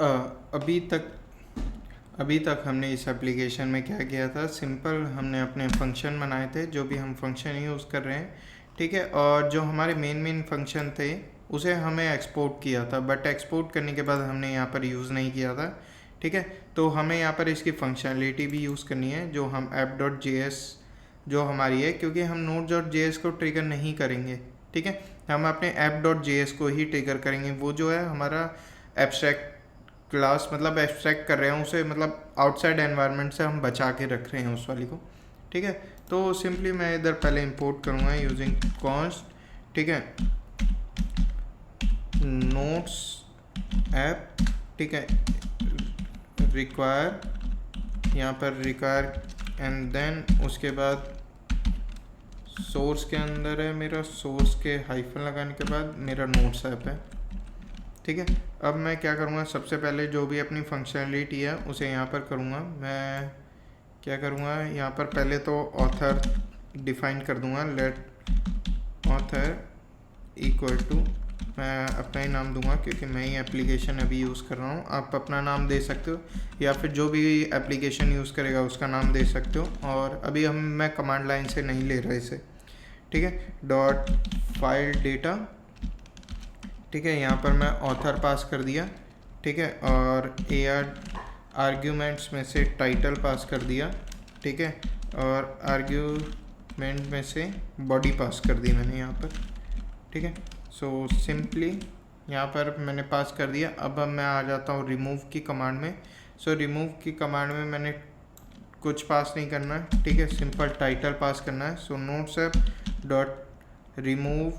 अ, अभी तक हमने इस एप्लीकेशन में क्या किया था, सिंपल हमने अपने फंक्शन बनाए थे, जो भी हम फंक्शन यूज़ कर रहे हैं, ठीक है। और जो हमारे मेन फंक्शन थे उसे हमें एक्सपोर्ट किया था, बट एक्सपोर्ट करने के बाद हमने यहाँ पर यूज़ नहीं किया था, ठीक है। तो हमें यहाँ पर इसकी फंक्शनलिटी भी यूज़ करनी है, जो हम app.js जो हमारी है, क्योंकि हम node.js को ट्रिगर नहीं करेंगे, ठीक है। हम अपने app.js को ही ट्रिगर करेंगे। वो जो है हमारा एब्स्ट्रैक्ट क्लास, मतलब एब्स्ट्रैक्ट कर रहे हैं उसे, मतलब आउटसाइड एनवायरनमेंट से हम बचा के रख रहे हैं उस वाली को, ठीक है। तो सिंपली मैं इधर पहले इंपोर्ट करूँगा यूजिंग कॉन्स्ट, ठीक है, नोट्स ऐप, ठीक है, रिक्वायर, यहाँ पर रिक्वायर, एंड देन उसके बाद सोर्स के अंदर है मेरा, सोर्स के हाइफन लगाने के बाद मेरा नोट्स ऐप है, ठीक है। अब मैं क्या करूँगा, सबसे पहले जो भी अपनी फंक्शनलिटी है उसे यहाँ पर करूँगा। मैं क्या करूँगा, यहाँ पर पहले तो ऑथर डिफाइन कर दूँगा, लेट ऑथर इक्वल टू, मैं अपना ही नाम दूंगा क्योंकि मैं ही एप्लीकेशन अभी यूज़ कर रहा हूँ। आप अपना नाम दे सकते हो या फिर जो भी एप्लीकेशन यूज़ करेगा उसका नाम दे सकते हो। और अभी मैं कमांड लाइन से नहीं ले रहा इसे, ठीक है। डॉट फाइल डेटा, ठीक है, यहाँ पर मैं ऑथर पास कर दिया, ठीक है, और आर्ग्यूमेंट्स में से टाइटल पास कर दिया, ठीक है, और आर्ग्यूमेंट में से बॉडी पास कर दी मैंने यहाँ पर, ठीक है। सो सिंपली यहाँ पर मैंने पास कर दिया। अब मैं आ जाता हूँ रिमूव की कमांड में। सो रिमूव की कमांड में मैंने कुछ पास नहीं करना है, ठीक है, सिंपल टाइटल पास करना है। So notes app dot remove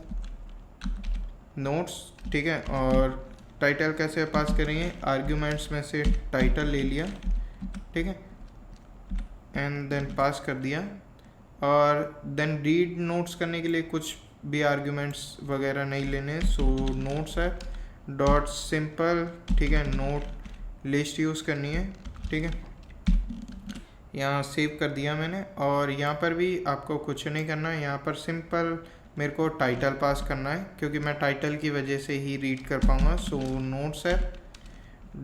notes, ठीक है, और टाइटल कैसे पास करेंगे, आर्ग्यूमेंट्स में से टाइटल ले लिया, ठीक है, एंड देन पास कर दिया। और देन रीड नोट्स करने के लिए कुछ भी आर्ग्यूमेंट्स वगैरह नहीं लेने। सो नोट्स है डॉट सिंपल, ठीक है, नोट लिस्ट यूज़ करनी है, ठीक है। यहाँ सेव कर दिया मैंने। और यहाँ पर भी आपको कुछ नहीं करना है, यहाँ पर सिंपल मेरे को टाइटल पास करना है क्योंकि मैं टाइटल की वजह से ही रीड कर पाऊँगा। सो नोट्स है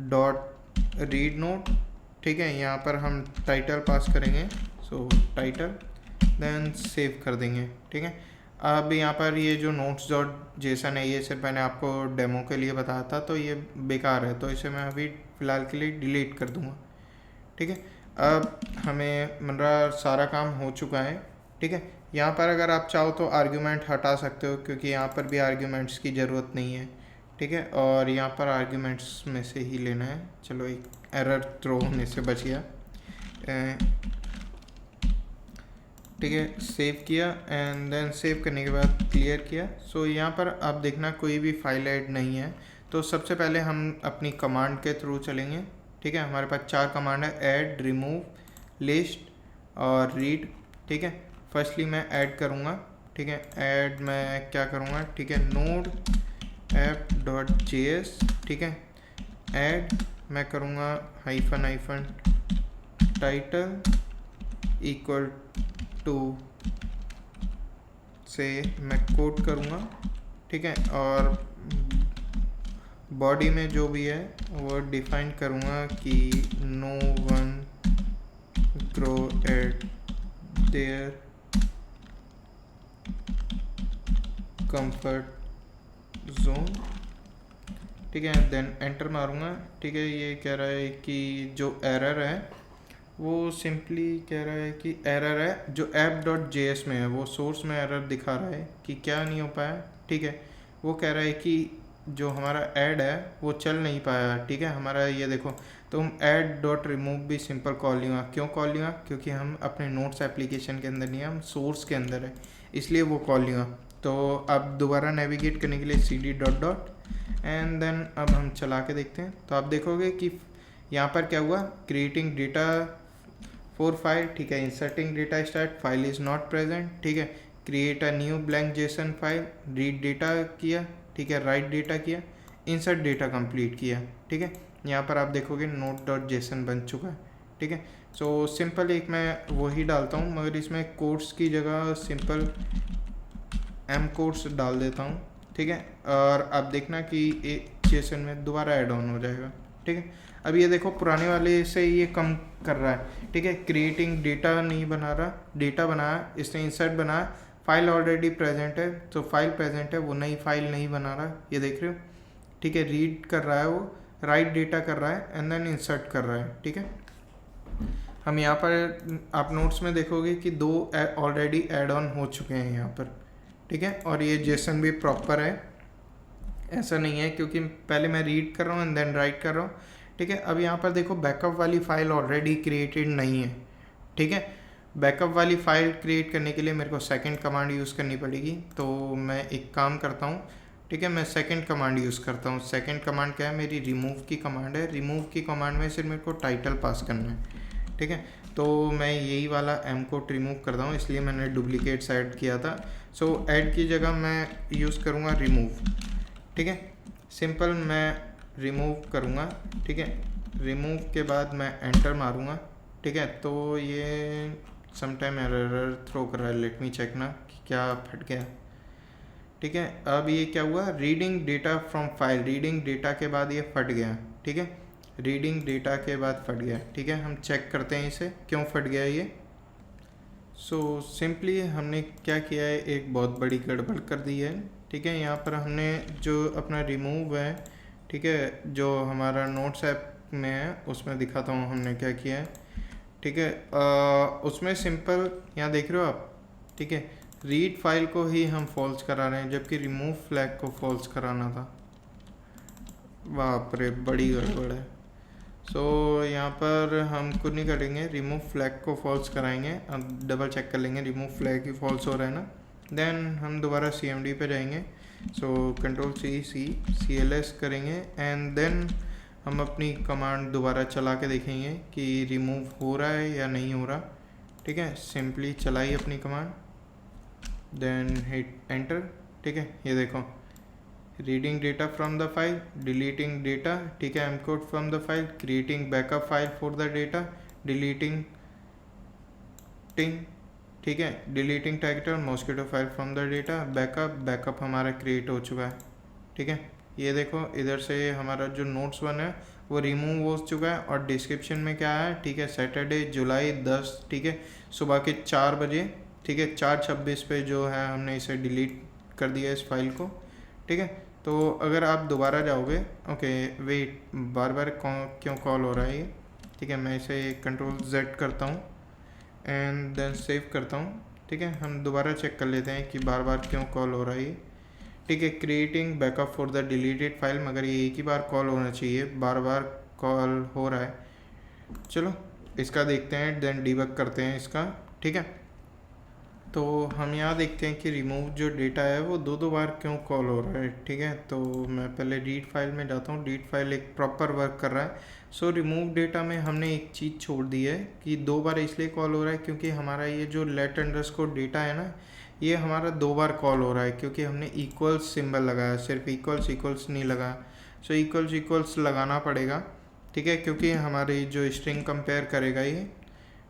डॉट रीड नोट, ठीक है, यहाँ पर हम टाइटल पास करेंगे। सो टाइटल, देन सेव कर देंगे, ठीक है। अब यहाँ पर ये जो नोट्स डॉट जेसन है, ये सिर्फ मैंने आपको डेमो के लिए बताया था, तो ये बेकार है, तो इसे मैं अभी फ़िलहाल के लिए डिलीट कर दूँगा, ठीक है। अब हमें मेरा सारा काम हो चुका है, ठीक है। यहाँ पर अगर आप चाहो तो आर्ग्यूमेंट हटा सकते हो क्योंकि यहाँ पर भी आर्ग्यूमेंट्स की ज़रूरत नहीं है, ठीक है। और यहाँ पर आर्ग्यूमेंट्स में से ही लेना है। चलो एक एरर थ्रो होने से बच गया, ठीक है। सेव किया एंड देन सेव करने के बाद क्लियर किया। सो यहाँ पर आप देखना कोई भी फाइल ऐड नहीं है। तो सबसे पहले हम अपनी कमांड के थ्रू चलेंगे, ठीक है। हमारे पास 4 कमांड है, ऐड, रिमूव, लिस्ट और रीड, ठीक है। फर्स्टली मैं ऐड करूँगा, ठीक है। ऐड मैं क्या करूँगा, ठीक है, नोड ऐप डॉट जेएस, ठीक है। ऐड मैं करूँगा हाइफन टाइटल इक्वल टू से मैं कोड करूँगा, ठीक है। और बॉडी में जो भी है वो डिफाइन करूँगा कि no one grow at their comfort zone, ठीक है। देन एंटर मारूँगा, ठीक है। ये कह रहा है कि जो एरर है वो सिंपली कह रहा है कि एरर है जो app.js में है, वो सोर्स में एरर दिखा रहा है कि क्या नहीं हो पाया, ठीक है। वो कह रहा है कि जो हमारा ऐड है वो चल नहीं पाया, ठीक है। हमारा ये देखो, तो हम add.remove भी सिंपल कॉल लूँगा। क्यों कॉल लूँगा, क्योंकि हम अपने नोट्स एप्लीकेशन के अंदर नहीं है, हम सोर्स के अंदर है, इसलिए वो कॉल लूँगा। तो अब दोबारा नेविगेट करने के लिए cd डॉट एंड देन अब हम चला के देखते हैं। तो आप देखोगे कि यहाँ पर क्या हुआ, क्रिएटिंग डेटा फॉर फाइल, ठीक है, inserting data start, file is not present, ठीक है, create a new blank JSON file, read data किया, ठीक है, राइट डेटा किया, इंसर्ट डेटा कंप्लीट किया, ठीक है। यहाँ पर आप देखोगे नोट डॉट जेसन बन चुका है, ठीक है। सो सिंपल एक मैं वही डालता हूँ, मगर इसमें कोड्स की जगह सिंपल एम कोड्स डाल देता हूँ, ठीक है। और आप देखना कि जेसन में दोबारा ऐड ऑन हो जाएगा, ठीक है। अब ये देखो पुराने वाले से ये कम कर रहा है, ठीक है। क्रिएटिंग डेटा नहीं बना रहा, डेटा बनाया इसने, इंसर्ट बनाया, फाइल ऑलरेडी प्रेजेंट है तो फाइल प्रेजेंट है, वो नई फाइल नहीं बना रहा, ये देख रहे हो, ठीक है। रीड कर रहा है वो, राइट डेटा कर रहा है एंड देन इंसर्ट कर रहा है, ठीक है। हम यहाँ पर आप नोट्स में देखोगे कि 2 ऑलरेडी ऐड ऑन हो चुके हैं यहाँ पर, ठीक है। और ये जेसन भी प्रॉपर है, ऐसा नहीं है क्योंकि पहले मैं रीड कर रहा हूँ एंड देन राइट कर रहा हूँ, ठीक है। अब यहाँ पर देखो बैकअप वाली फ़ाइल ऑलरेडी क्रिएटेड नहीं है, ठीक है। बैकअप वाली फ़ाइल क्रिएट करने के लिए मेरे को सेकंड कमांड यूज़ करनी पड़ेगी, तो मैं एक काम करता हूँ, ठीक है। मैं सेकंड कमांड यूज़ करता हूँ। सेकंड कमांड क्या है, मेरी रिमूव की कमांड है। रिमूव की कमांड में सिर्फ मेरे को टाइटल पास करना है, ठीक है। तो मैं यही वाला एम कोड रिमूव करता हूँ, इसलिए मैंने डुप्लीकेट्स ऐड किया था। सो ऐड की जगह मैं यूज़ करूँगा रिमूव, ठीक है। सिंपल मैं रिमूव करूँगा, ठीक है। रिमूव के बाद मैं एंटर मारूँगा, ठीक है। तो ये समटाइम एरर थ्रो कर रहा है, लेट मी चेक ना कि क्या फट गया, ठीक है। अब ये क्या हुआ, reading data from file, reading data के बाद ये फट गया, ठीक है। रीडिंग डेटा के बाद फट गया, ठीक है। हम चेक करते हैं इसे क्यों फट गया ये। सो सिंपली हमने क्या किया है, एक बहुत बड़ी गड़बड़ कर दी है, ठीक है। यहाँ पर हमने जो अपना रिमूव है, ठीक है, जो हमारा नोट्स ऐप में है उसमें दिखाता हूँ हमने क्या किया है, ठीक है। उसमें सिंपल यहाँ देख रहे हो आप, ठीक है। रीड फाइल को ही हम फॉल्स करा रहे हैं जबकि रिमूव फ्लैग को फॉल्स कराना था। बाप रे, बड़ी गड़बड़ है। सो यहाँ पर हम कुछ नहीं करेंगे, रिमूव फ्लैग को फॉल्स कराएंगे। अब डबल चेक कर लेंगे रिमूव फ्लैग ही फॉल्स हो रहा है ना, देन हम दोबारा CMD पे जाएंगे। सो Ctrl+C CLS करेंगे एंड देन हम अपनी कमांड दोबारा चला के देखेंगे कि रिमूव हो रहा है या नहीं हो रहा, ठीक है। सिंपली चलाई अपनी कमांड, देन हिट एंटर, ठीक है। ये देखो, reading data from the file, deleting data, ठीक है, M code from the file, creating backup file for the data, deleting टिंग, ठीक है, deleting title mosquito file from the data, backup हमारा क्रिएट हो चुका है, ठीक है। ये देखो इधर से हमारा जो नोट्स 1 है वो रिमूव हो चुका है और डिस्क्रिप्शन में क्या है, ठीक है, सैटरडे जुलाई 10, ठीक है, सुबह के 4 बजे, ठीक है, 4:26 पे जो है हमने इसे डिलीट कर दिया इस फाइल को, ठीक है। तो अगर आप दोबारा जाओगे, ओके वेट, बार बार क्यों कॉल हो रहा है ये, ठीक है। मैं इसे Ctrl+Z करता हूँ एंड देन सेव करता हूँ, ठीक है। हम दोबारा चेक कर लेते हैं कि बार बार क्यों कॉल हो रहा है ये, ठीक है। Creating backup for the deleted file, मगर ये एक ही बार कॉल होना चाहिए, बार बार कॉल हो रहा है। चलो इसका देखते हैं, देन डिबग करते हैं इसका, ठीक है। तो हम यहाँ देखते हैं कि रिमूव जो डेटा है वो 2 बार क्यों कॉल हो रहा है, ठीक है। तो मैं पहले रीड फाइल में जाता हूँ, रीड फाइल एक प्रॉपर वर्क कर रहा है। सो रिमूव डेटा में हमने एक चीज़ छोड़ दी है कि 2 बार इसलिए कॉल हो रहा है क्योंकि हमारा ये जो लेट अंडरस्कोर डेटा है ना, ये हमारा 2 बार कॉल हो रहा है क्योंकि हमने इक्वल्स सिंबल लगाया, सिर्फ इक्वल्स नहीं लगाया। सो इक्वल्स लगाना पड़ेगा, ठीक है, क्योंकि हमारी जो स्ट्रिंग कंपेयर करेगा ये,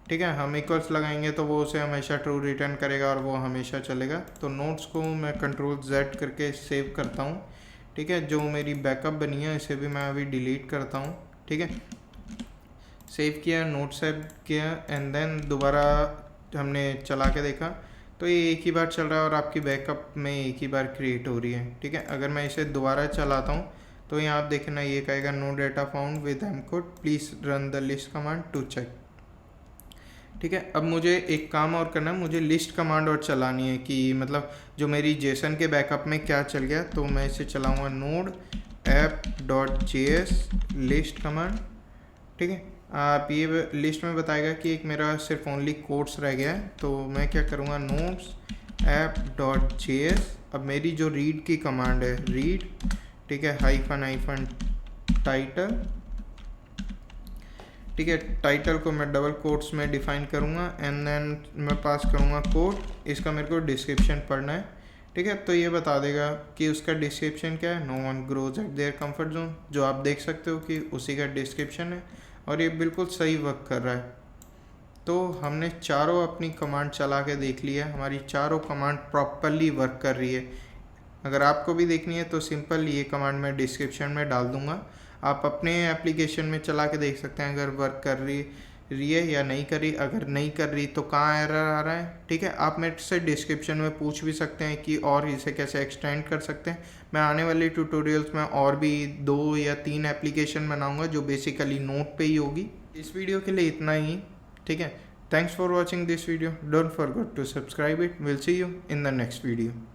ठीक है। हम इक्वल्स लगाएंगे तो वो उसे हमेशा ट्रू रिटर्न करेगा और वो हमेशा चलेगा। तो नोट्स को मैं Ctrl+Z करके सेव करता हूँ, ठीक है। जो मेरी बैकअप बनी है इसे भी मैं अभी डिलीट करता हूँ, ठीक है। सेव किया, नोट सेव किया एंड देन दोबारा हमने चला के देखा तो ये एक ही बार चल रहा है और आपकी बैकअप में एक ही बार क्रिएट हो रही है, ठीक है। अगर मैं इसे दोबारा चलाता हूँ तो यहाँ आप देखना ये कहेगा no data found with M code, please run the list command to check, ठीक है। अब मुझे एक काम और करना है, मुझे लिस्ट कमांड और चलानी है कि मतलब जो मेरी जेसन के बैकअप में क्या चल गया। तो मैं इसे चलाऊँगा node app.js लिस्ट कमांड, ठीक है। आप ये लिस्ट में बताएगा कि एक मेरा सिर्फ ओनली कोड्स रह गया है, तो मैं क्या करूँगा nodes app.js। अब मेरी जो रीड की कमांड है रीड, ठीक है, हाइफन टाइटल, ठीक है। टाइटल को मैं डबल कोट्स में डिफाइन करूँगा एंड देन मैं पास करूँगा कोड, इसका मेरे को डिस्क्रिप्शन पढ़ना है, ठीक है। तो ये बता देगा कि उसका डिस्क्रिप्शन क्या है, no one grows at their comfort zone, जो आप देख सकते हो कि उसी का डिस्क्रिप्शन है और ये बिल्कुल सही वर्क कर रहा है। तो हमने चारों अपनी कमांड चला के देख लिया, हमारी चारों कमांड प्रॉपरली वर्क कर रही है। अगर आपको भी देखनी है तो सिंपल ये कमांड मैं डिस्क्रिप्शन में डाल दूंगा, आप अपने एप्लीकेशन में चला के देख सकते हैं अगर वर्क कर रही है या नहीं कर रही। अगर नहीं कर रही तो कहाँ एरर आ रहा है, ठीक है। आप मेरे से डिस्क्रिप्शन में पूछ भी सकते हैं कि और इसे कैसे एक्सटेंड कर सकते हैं। मैं आने वाले ट्यूटोरियल्स में और भी 2 या 3 एप्लीकेशन बनाऊंगा जो बेसिकली नोट पे ही होगी। इस वीडियो के लिए इतना ही, ठीक है। Thanks for watching this video. Don't forget to subscribe it. We'll see you in the next video.